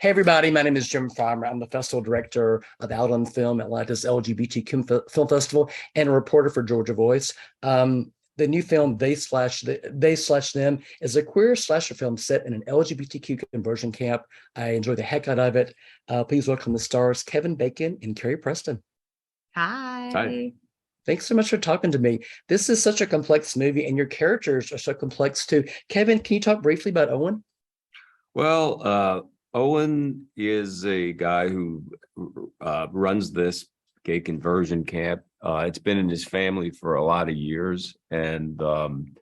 Hey everybody, my name is Jim Farmer. I'm the festival director of Out on Film, Atlanta's LGBTQ Film Festival, and a reporter for Georgia Voice. The new film They/Them is a queer slasher film set in an LGBTQ conversion camp. I enjoy the heck out of it. Please welcome the stars Kevin Bacon and Carrie Preston. Hi. Hi. Thanks so much for talking to me. This is such a complex movie, and your characters are so complex too. Kevin, can you talk briefly about Owen? Well, Owen is a guy who runs this gay conversion camp. It's been in his family for a lot of years, and John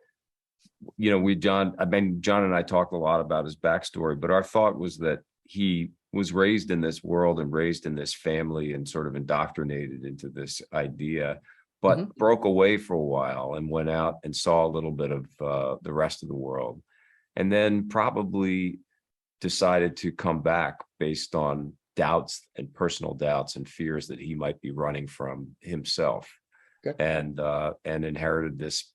and I talked a lot about his backstory, but our thought was that he was raised in this world and raised in this family and sort of indoctrinated into this idea, but broke away for a while and went out and saw a little bit of the rest of the world, and then probably decided to come back based on doubts and personal doubts and fears that he might be running from himself. Okay. And inherited this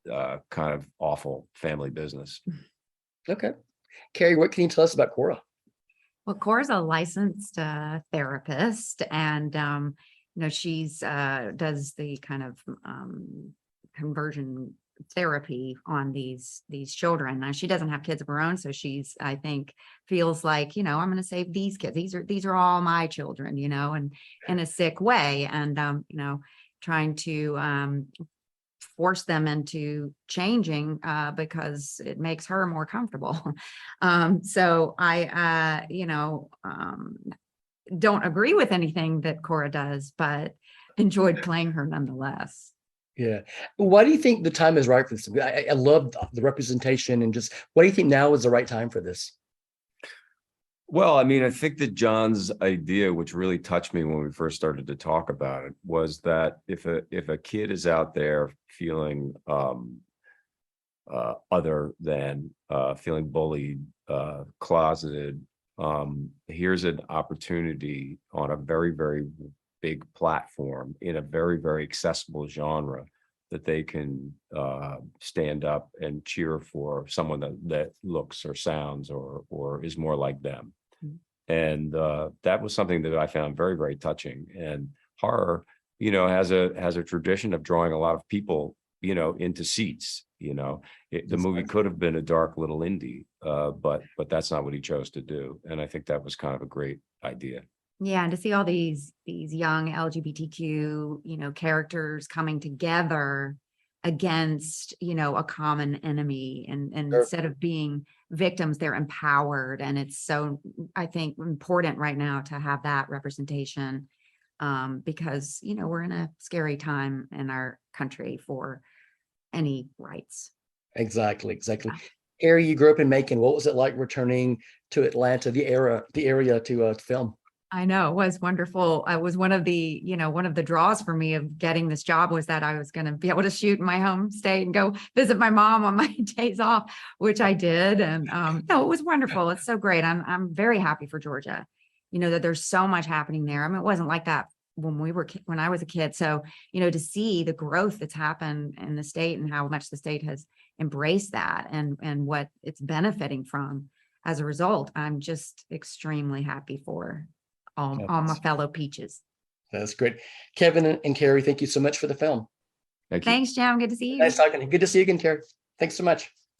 kind of awful family business. Okay. Carrie, what can you tell us about Cora? Well, Cora's a licensed therapist, and she's does the kind of conversion therapy on these children. Now, she doesn't have kids of her own, so she's, I think, feels like, I'm going to save these kids. These are all my children, and in a sick way, and trying to force them into changing because it makes her more comfortable. So I don't agree with anything that Cora does, but enjoyed playing her nonetheless. Yeah. Why do you think the time is right for this? I love the representation, and just what do you think now is the right time for this? Well, I mean, I think that John's idea, which really touched me when we first started to talk about it, was that if a kid is out there feeling other than feeling bullied, closeted, here's an opportunity on a very, very big platform in a very, very accessible genre that they can stand up and cheer for someone that looks or sounds or is more like them. And that was something that I found very, very touching. And horror, has a tradition of drawing a lot of people, into seats. The movie could have been a dark little indie, but that's not what he chose to do. And I think that was kind of a great idea. Yeah, and to see all these young LGBTQ, characters coming together against, a common enemy, and Sure. instead of being victims, they're empowered. And it's so, I think, important right now to have that representation, because, we're in a scary time in our country for any rights. Exactly. Yeah. Carrie, you grew up in Macon. What was it like returning to Atlanta, the area to film? I know, it was wonderful. I was one of the draws for me of getting this job was that I was going to be able to shoot in my home state and go visit my mom on my days off, which I did. And no, it was wonderful. It's so great. I'm very happy for Georgia, that there's so much happening there. I mean, it wasn't like that when I was a kid. So, to see the growth that's happened in the state and how much the state has embraced that and what it's benefiting from as a result, I'm just extremely happy for all my fellow peaches. That's great. Kevin and Carrie, thank you so much for the film. Thank you. Thanks, Jim. Good to see you. Nice talking. Good to see you again, Carrie. Thanks so much.